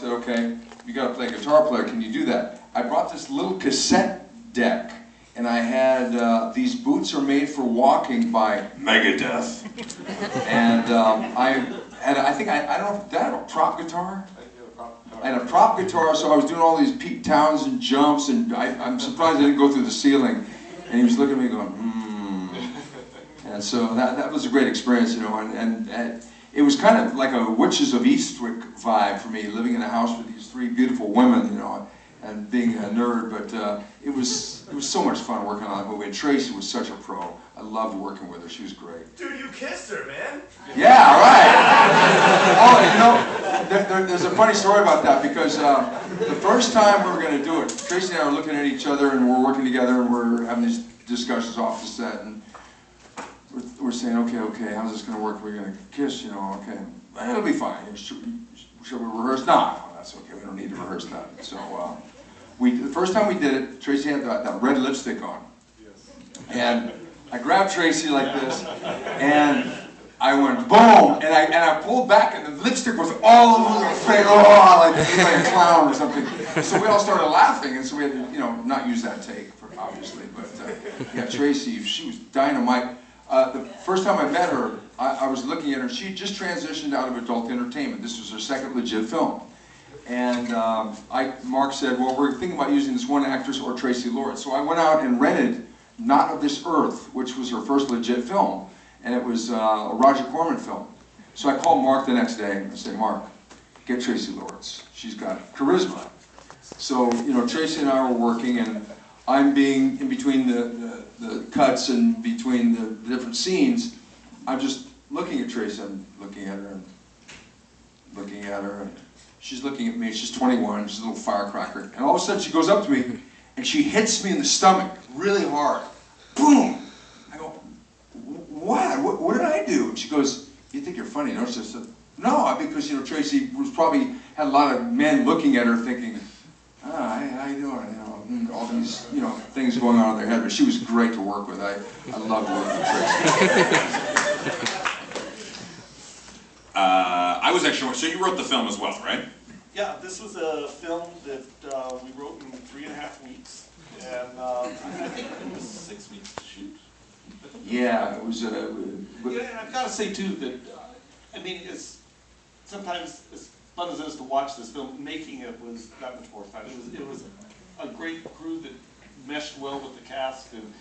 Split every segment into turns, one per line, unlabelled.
said, okay, you got to play guitar player, can you do that? I brought this little cassette deck, and I had these boots are made for walking by Megadeth. And I think I don't know, did I have a prop guitar? I had a prop guitar, so I was doing all these Pete Townsend jumps, and I'm surprised I didn't go through the ceiling. And he was looking at me going, And so that was a great experience, you know, and it was kind of like a Witches of Eastwick vibe for me, living in a house with these three beautiful women, you know, and being a nerd, but it was so much fun working on that movie, and Traci was such a pro. I loved working with her, she was great.
Dude, you kissed her, man!
Yeah, right! Oh, you know, there's a funny story about that, because the first time we were going to do it, Traci and I were looking at each other, and we're working together, and we're having these discussions off the set, and we're saying, okay, how's this going to work? We're going to kiss, you know, okay. It'll be fine. Should we rehearse? No, that's okay. We don't need to rehearse that. So the first time we did it, Traci had that red lipstick on. And I grabbed Traci like this, and I went boom, and I pulled back, and the lipstick was all over my face, like a clown or something. So we all started laughing, and so we had to, you know, not use that take, obviously. But yeah, Traci, she was dynamite. The first time I met her, I was looking at her. She had just transitioned out of adult entertainment. This was her second legit film. And Mark said, well, we're thinking about using this one actress or Traci Lords. So I went out and rented Not of This Earth, which was her first legit film. And it was a Roger Corman film. So I called Mark the next day and I said, Mark, get Traci Lords. She's got charisma. So, you know, Traci and I were working, and I'm being in between the cuts and between the different scenes. I'm just looking at Traci, I'm looking at her and looking at her, and she's looking at me. She's 21, she's a little firecracker, and all of a sudden she goes up to me and she hits me in the stomach really hard. Boom! I go, what did I do? And she goes, you think you're funny, don't you? I said, no, because, you know, Traci was probably had a lot of men looking at her thinking, how you doing? You know, all these, you know, things going on in their head. But she was great to work with. I loved working with Traci.
I was actually, so you wrote the film as well, right?
Yeah, this was a film that we wrote in 3.5 weeks, and I think it was 6 weeks to shoot.
Yeah, it was.
Yeah, and I've got to say too that I mean, it's sometimes as fun as it is to watch this film, making it was that much more fun. It was a great crew that meshed well with the cast, and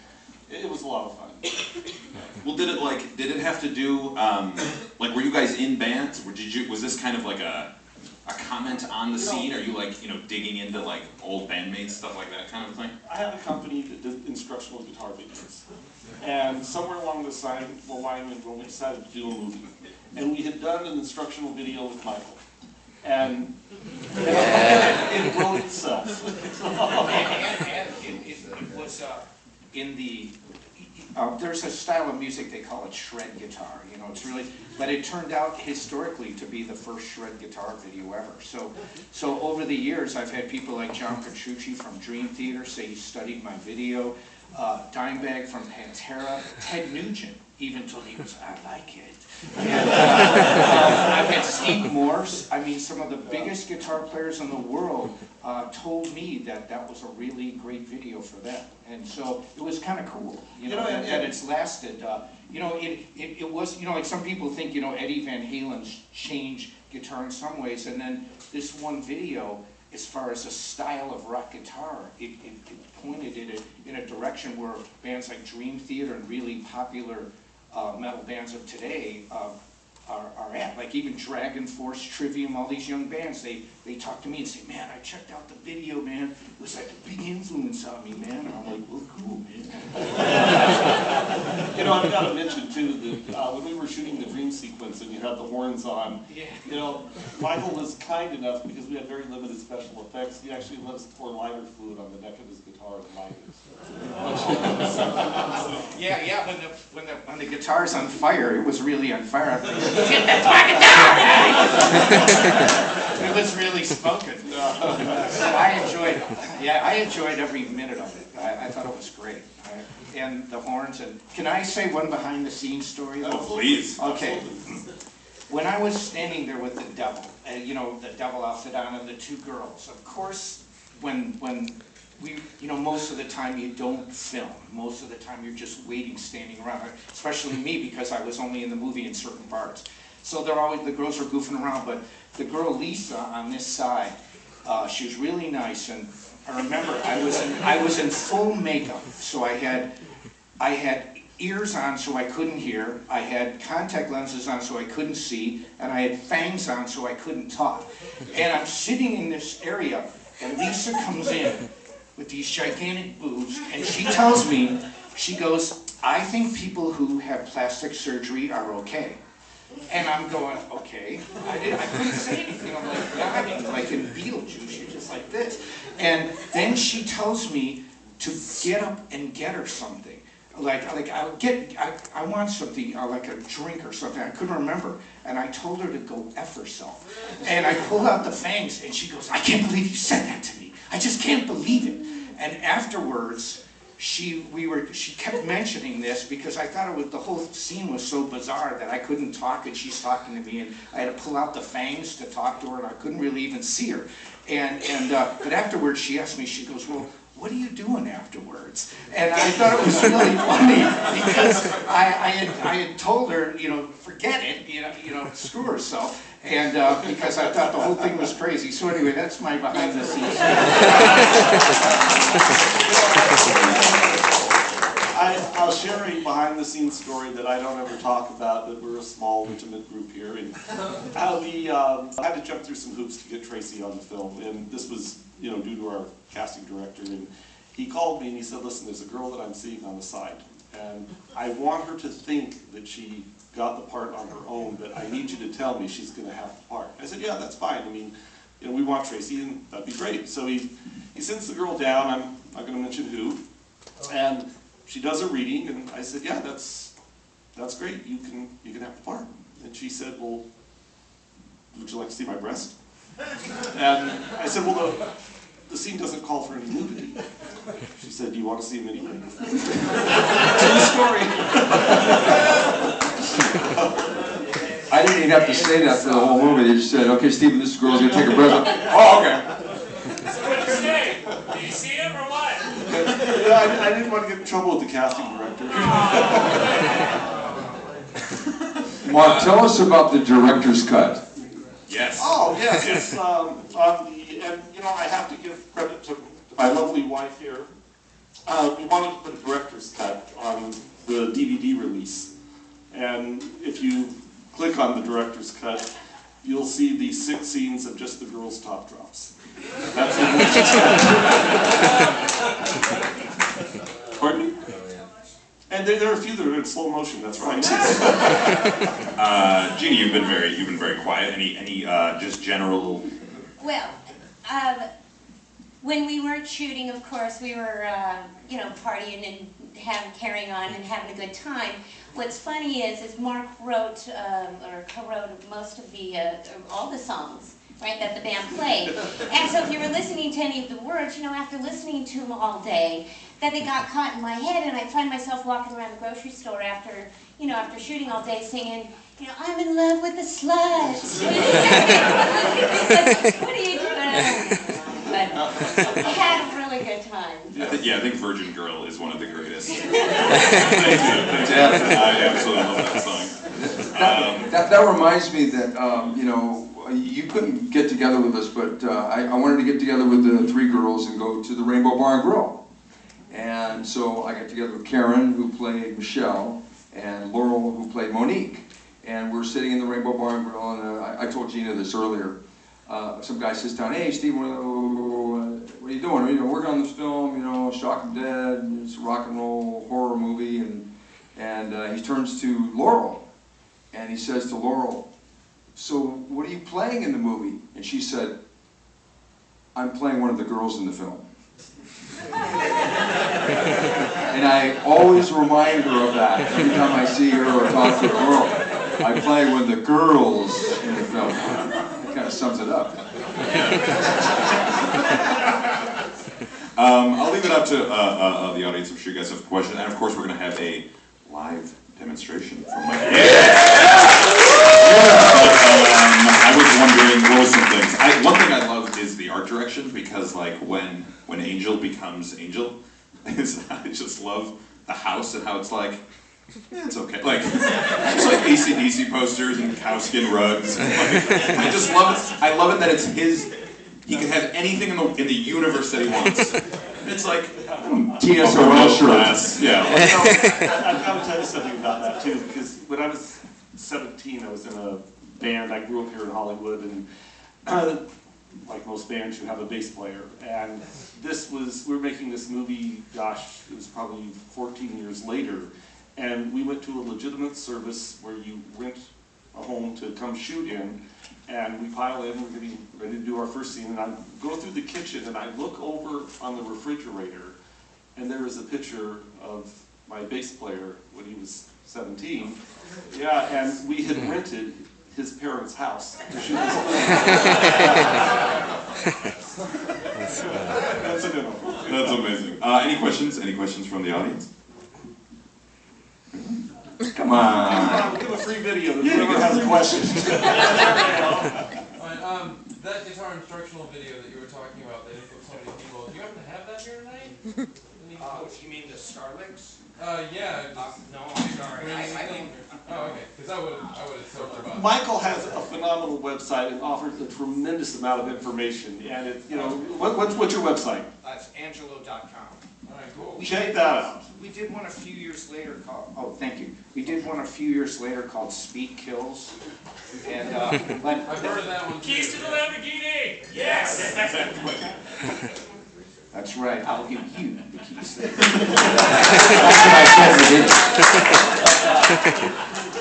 it was a lot of fun.
Well, did it have to do, like, were you guys in bands? Or was this kind of like a comment on the scene? Are you, like, you know, digging into, like, old bandmates, stuff like that kind of thing?
I had a company that did instructional guitar videos. And somewhere along the line when we decided to do a movie. And we had done an instructional video with Michael. And it wrote itself.
And it was in the, there's a style of music they call it shred guitar, you know, it's really, but it turned out historically to be the first shred guitar video ever. So over the years I've had people like John Petrucci from Dream Theater say he studied my video, Dimebag from Pantera, Ted Nugent even told me, I like it. And, I've had Steve Morse, I mean, some of the biggest guitar players in the world told me that was a really great video for them. And so it was kind of cool, you know, that it's lasted. You know, it was, you know, like some people think, you know, Eddie Van Halen's changed guitar in some ways, and then this one video, as far as a style of rock guitar, it pointed it in a direction where bands like Dream Theater and really popular metal bands of today are at. Like even Dragon Force, Trivium, all these young bands, they talk to me and say, man, I checked out the video, man. It was like a big influence on me, man. And I'm like, well, cool, man.
You know, I've got to mention too that when we were shooting the dream sequence and you had the horns on, you know, Michael was kind enough, because we had very limited special effects, he actually let us pour lighter fluid on the neck of his guitar and light it.
Yeah, when the guitar's on fire, it was really on fire. I'm like, shit, that's my guitar! It was really smoking. So I enjoyed every minute of it. I thought it was great. And the horns, and can I say one behind the scenes story though?
Oh, please.
Okay. when I was standing there with the devil, you know, the devil outfit on and the two girls, of course, when we, you know, most of the time you don't film. Most of the time you're just waiting, standing around, especially me, because I was only in the movie in certain parts. So they're always, the girls are goofing around, but the girl Lisa on this side, she was really nice, and I remember I was in full makeup, so I had ears on so I couldn't hear, I had contact lenses on so I couldn't see, and I had fangs on so I couldn't talk. And I'm sitting in this area, and Lisa comes in with these gigantic boobs, and she tells me, she goes, I think people who have plastic surgery are okay. And I'm going, okay. I couldn't say anything. I'm like nodding, like in Beetlejuice, you're just like this. And then she tells me to get up and get her something. I want something, like a drink or something. I couldn't remember. And I told her to go F herself. And I pulled out the fangs, and she goes, I can't believe you said that to me. I just can't believe it. And afterwards, she kept mentioning this because I thought the whole scene was so bizarre that I couldn't talk, and she's talking to me, and I had to pull out the fangs to talk to her, and I couldn't really even see her. But afterwards, she asked me, she goes, well, what are you doing afterwards? And I thought it was really funny because I had told her, you know, forget it, you know, screw herself. And because I thought the whole thing was crazy. So anyway, that's my behind the scenes.
I'll share a behind the scenes story that I don't ever talk about, but we're a small, intimate group here. And I had to jump through some hoops to get Traci on the film. And this was, you know, due to our casting director. And he called me and he said, listen, there's a girl that I'm seeing on the side. And I want her to think that she got the part on her own, but I need you to tell me she's going to have the part. I said, yeah, that's fine. I mean, you know, we want Traci, and that'd be great. So he sends the girl down. I'm not going to mention who. And she does a reading, and I said, yeah, that's great. You can have the part. And she said, well, would you like to see my breast? And I said, well, the scene doesn't call for any nudity. She said, do you want to see them anyway? True story.
I didn't even have to say that for the whole movie. They just said, okay, Stephen, this girl's going to take a breath. Oh, okay.
So what did you say? Did you see him or what?
Yeah, I didn't want to get in trouble with the casting director.
Mark, tell us about the director's cut.
Yes.
Oh, yes, it's on the, and you know, I have to give credit to my lovely wife here. We wanted to put a director's cut on the DVD release. And if you click on the director's cut, you'll see the 6 scenes of just the girls' top drops. That's the Pardon me? And there are a few that are in slow motion, that's right.
Gina, you've been very quiet. Any just general?
Well, when we weren't shooting, of course, we were, you know, partying and carrying on and having a good time. What's funny is Mark wrote or co-wrote most of all the songs, right, that the band played. And so if you were listening to any of the words, you know, after listening to them all day, that they got caught in my head, and I'd find myself walking around the grocery store after shooting all day singing, you know, I'm in love with the slut. What are you doing? But I had a really good time.
I think Virgin Girl is one of the greatest. Thank you. I absolutely love that song.
That reminds me that, you know, you couldn't get together with us, but I wanted to get together with the 3 girls and go to the Rainbow Bar and Grill. And so I got together with Karen, who played Michelle, and Laurel, who played Monique. And we're sitting in the Rainbow Bar and Grill, and I told Gina this earlier. Some guy sits down, hey Steve, what are you doing? You know, working on this film, you know, Shock and Dead, it's a rock and roll horror movie, and he turns to Laurel, and he says to Laurel, so what are you playing in the movie? And she said, I'm playing one of the girls in the film. And I always remind her of that every time I see her or talk to her. Girl, I play one of the girls in the film. It kind of sums it up.
I'll leave it up to the audience. I'm sure you guys have questions. And of course, we're going to have a live demonstration from Michael. Yeah! I was wondering, what was some things? One thing I love is the art direction, because like when Angel becomes Angel, I just love the house and how it's like, it's okay. Like, there's like AC/DC posters and cowskin rugs. And like, I just love it. I love it that it's his. He can have anything in the universe that he wants. It's like
TSOL shirts.
Yeah.
I've got to tell you something about that too, because when I was 17, I was in a band. I grew up here in Hollywood, and like most bands, you have a bass player. And we were making this movie, gosh, it was probably 14 years later, and we went to a legitimate service where you rent a home to come shoot in, and we pile in, we're getting ready to do our first scene, and I go through the kitchen and I look over on the refrigerator, and there is a picture of my bass player when he was 17. Yeah, and we had rented his parents' house to shoot this movie. That's a demo.
That's amazing. Any questions? Any questions from the audience?
Come on.
We'll give a free video to whoever has questions.
Alright, that guitar instructional video that you were talking about that input so many people, do you happen to have that here tonight?
You mean the Starlinks?
Yeah.
No, I'm sorry. I don't.
Oh, okay, because I would have told her about
Michael has a phenomenal website and offers a tremendous amount of information. And it, you know, what's your website?
It's angelo.com.
Alright, cool.
Check that out.
We did one a few years later called, oh, thank you. We did one a few years later called Speed Kills. And, but.
I've heard of that one.
Keys to the Lamborghini! Yes!
That's right, I'll give you the keys.
That's what I said we did.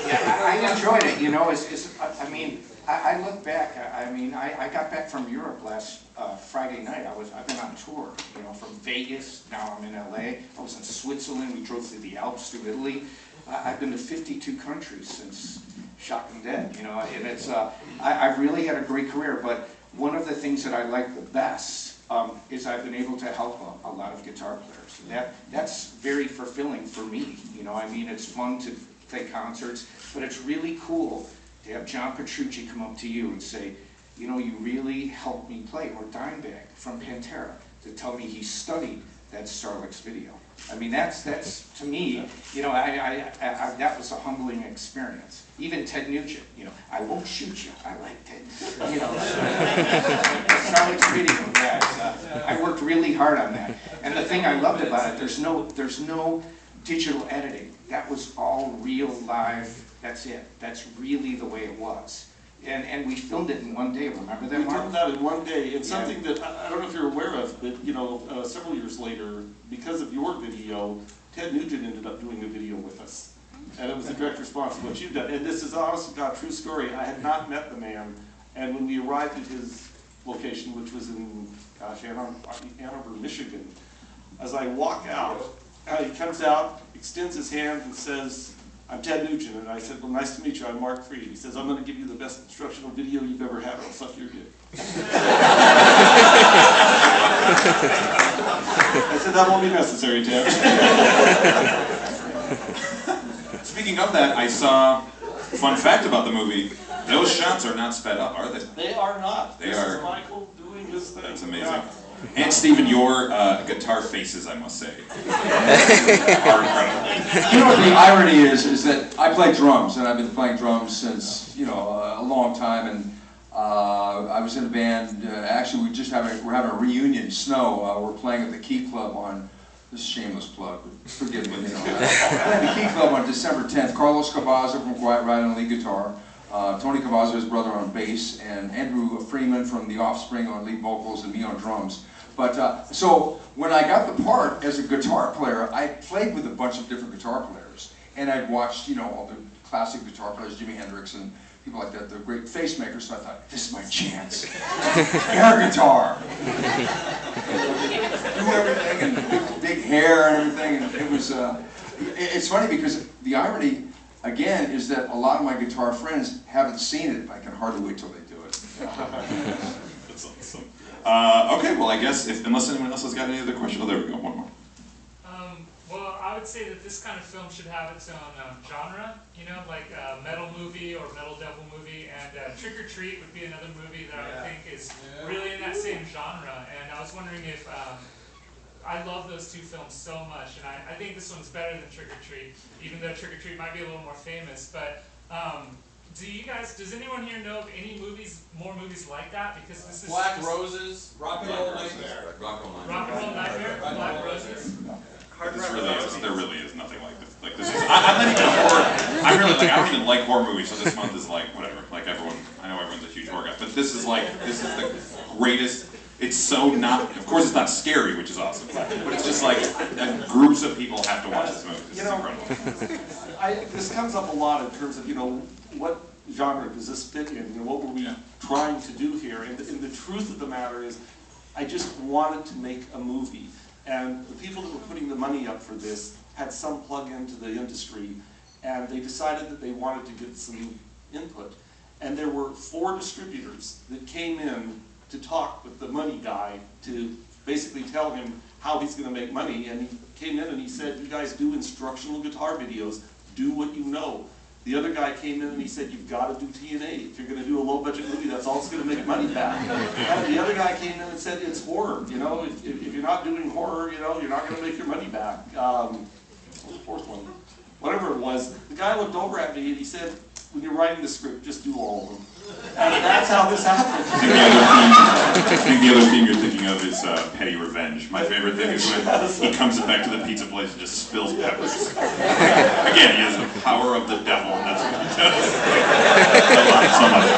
Yeah, I enjoyed it, you know, I mean, I look back, I mean, I got back from Europe last Friday night. I've been on tour, you know, from Vegas, now I'm in LA. I was in Switzerland, we drove through the Alps, through Italy. I've been to 52 countries since Shock and Dead, you know, and it's, I've really had a great career, but one of the things that I like the best is I've been able to help a lot of guitar players. And that's very fulfilling for me, you know, I mean, it's fun to play concerts, but it's really cool to have John Petrucci come up to you and say, you know, you really helped me play, or Dimebag from Pantera, to tell me he studied that Starlix video. I mean, that's to me, you know, that was a humbling experience. Even Ted Nugent, you know, I won't shoot you, I like Ted. You know, Starlix video, yeah, I worked really hard on that. And the thing I loved about it, there's no digital editing. That was all real live. That's it. That's really the way it was. And we filmed it in one day, remember that,
We
Mark?
filmed that in one day. It's
Yeah.
something that, I don't know if you're aware of, but, you know, several years later, because of your video, Ted Nugent ended up doing a video with us. And it was a direct response to what you've done. And this is honest to God, true story. I had not met the man, and when we arrived at his location, which was in, gosh, Ann Arbor, Michigan, as I walk out, he comes out, extends his hand and says, I'm Ted Nugent, and I said, well, nice to meet you, I'm Mark Freed. He says, I'm going to give you the best instructional video you've ever had, I'll suck your dick. I said, that won't be necessary, Ted.
Speaking of that, I saw, fun fact about the movie, those shots are not sped up, are they?
They are not.
They
This
are.
is Michael doing his thing.
That's amazing.
Yeah.
And Stephen, your guitar faces, I must say, are incredible.
You know what the irony is that I play drums, and I've been playing drums since, you know, a long time, and I was in a band, actually we're having a reunion, Snow, we're playing at the Key Club on, this is a shameless plug, but forgive me, you know. Playing the Key Club on December 10th, Carlos Cavazo from Quiet Riot on lead guitar, Tony Cavazo, his brother, on bass, and Andrew Freeman from The Offspring on lead vocals, and me on drums. But, so, when I got the part as a guitar player, I played with a bunch of different guitar players. And I'd watched, you know, all the classic guitar players, Jimi Hendrix and people like that, the great face makers, so I thought, this is my chance. Air guitar. Do everything, and big hair and everything, and it was, it's funny because the irony, again, is that a lot of my guitar friends haven't seen it. I can hardly wait till they do it.
That's awesome. Okay, well, I guess, unless anyone else has got any other questions, oh, there we go, one more.
Well, I would say that this kind of film should have its own genre, you know, like a metal movie or metal devil movie, and Trick or Treat would be another movie that I would think is really in that same genre. And I was wondering if, I love those two films so much, and I think this one's better than Trick or Treat, even though Trick or Treat might be a little more famous. But does anyone here know of any more movies like that? Because this is
Black Roses, Rock and Roll Nightmare.
Rock and roll
Rock and Roll Nightmare, Black Roses.
There really is nothing like this. Like this is, I'm not even a horror. I'm really like I don't even like horror movies. So this month is like whatever. Like everyone, I know everyone's a huge horror guy, but this is the greatest. It's so not. Of course, it's not scary, which is awesome. But it's just like groups of people have to watch this movie. This is incredible.
This comes up a lot in terms of, what genre does this fit in? What were we trying to do here? And the truth of the matter is, I just wanted to make a movie. And the people that were putting the money up for this had some plug into the industry, and they decided that they wanted to get some input. And there were 4 distributors that came in to talk with the money guy to basically tell him how he's going to make money. And he came in and he said, you guys do instructional guitar videos, do what you know. The other guy came in and he said, you've got to do TNA. If you're going to do a low-budget movie, that's all it's going to make money back. And the other guy came in and said, it's horror. If you're not doing horror, you're not going to make your money back. What was the 4th one? Whatever it was, the guy looked over at me and he said, when you're writing the script, just do all of them. And that's how this happened.
I think the other theme you're thinking of is Petty Revenge. My favorite thing is when he comes back to the pizza place and just spills peppers. Again, he has the power of the devil, and that's what he does. I love it so much.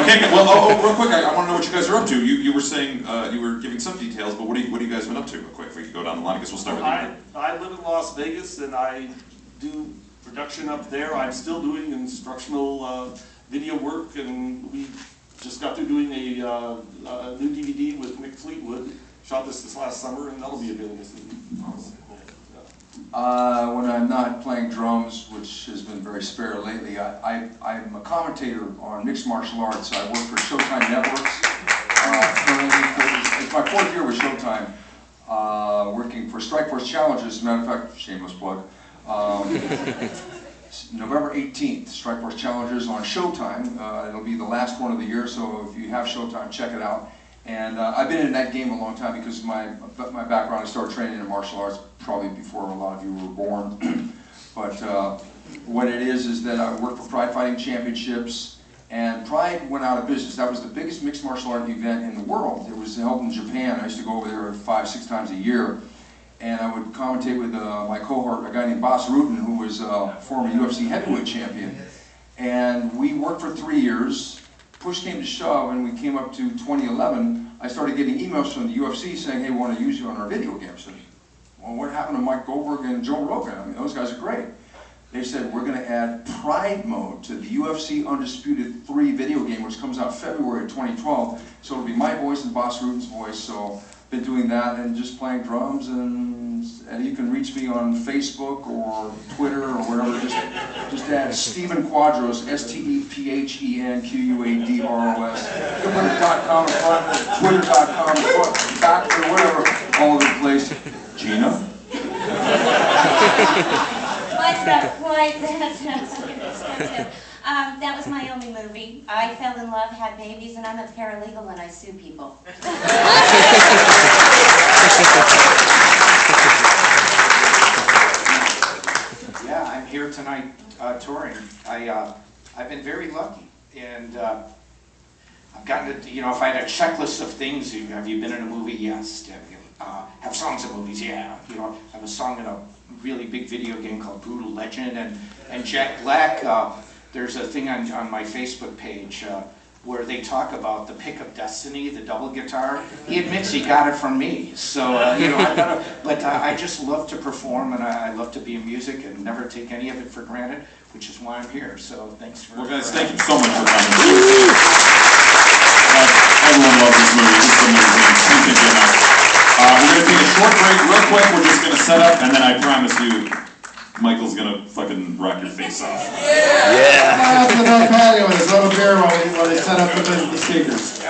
Okay, well, real quick, I want to know what you guys are up to. You were saying, you were giving some details, but what have you guys been up to real quick? If we could go down the line, I guess we'll start with you.
I live in Las Vegas, and I do production up there. I'm still doing instructional video work, and we just got through doing a new DVD with Mick Fleetwood. Shot this last summer, and that'll be available soon.
When I'm not playing drums, which has been very spare lately, I'm a commentator on mixed martial arts. I work for Showtime Networks. Currently, it's my 4th year with Showtime, working for Strikeforce Challenges. As a matter of fact, shameless plug. November 18th, Strikeforce Challengers on Showtime. It'll be the last one of the year, so if you have Showtime, check it out. And I've been in that game a long time because my background, I started training in martial arts probably before a lot of you were born. But what it is that I work for Pride Fighting Championships, and Pride went out of business. That was the biggest mixed martial art event in the world. It was held in Japan. I used to go over there 5-6 times a year. And I would commentate with my cohort, a guy named Bas Rutten, who was a former UFC heavyweight champion. And we worked for 3 years. Push came to shove, and we came up to 2011. I started getting emails from the UFC saying, hey, we want to use you on our video game. So, well, what happened to Mike Goldberg and Joe Rogan? I mean, those guys are great. They said, we're going to add Pride mode to the UFC Undisputed 3 video game, which comes out February of 2012. So it'll be my voice and Bas Rutten's voice. So been doing that and just playing drums, and you can reach me on Facebook or Twitter or whatever. Just add Stephen Quadros, STEPHENQUADROS. You can put a .com in front, Twitter.com in front, back or whatever, all over the place. Gina?
What's up? That was my only movie. I fell in love, had babies, and I'm a paralegal and I sue people.
Yeah, I'm here tonight touring. I've been very lucky, and I've gotten to, if I had a checklist of things, have you been in a movie? Yes. Have songs in movies? Yeah. I have a song in a really big video game called Brutal Legend, and Jack Black. There's a thing on my Facebook page where they talk about the pick of destiny, the double guitar. He admits he got it from me. So, I just love to perform, and I love to be in music and never take any of it for granted, which is why I'm here. So thanks for...
Well, guys, thank you so much for coming. Everyone loves this movie. This is amazing. Thank you, Jenna. We're going to take a short break real quick. We're just going to set up, and then I promise you, Michael's gonna fucking rock your face off.
Yeah! Out to the patio and his little beer while they set up the speakers.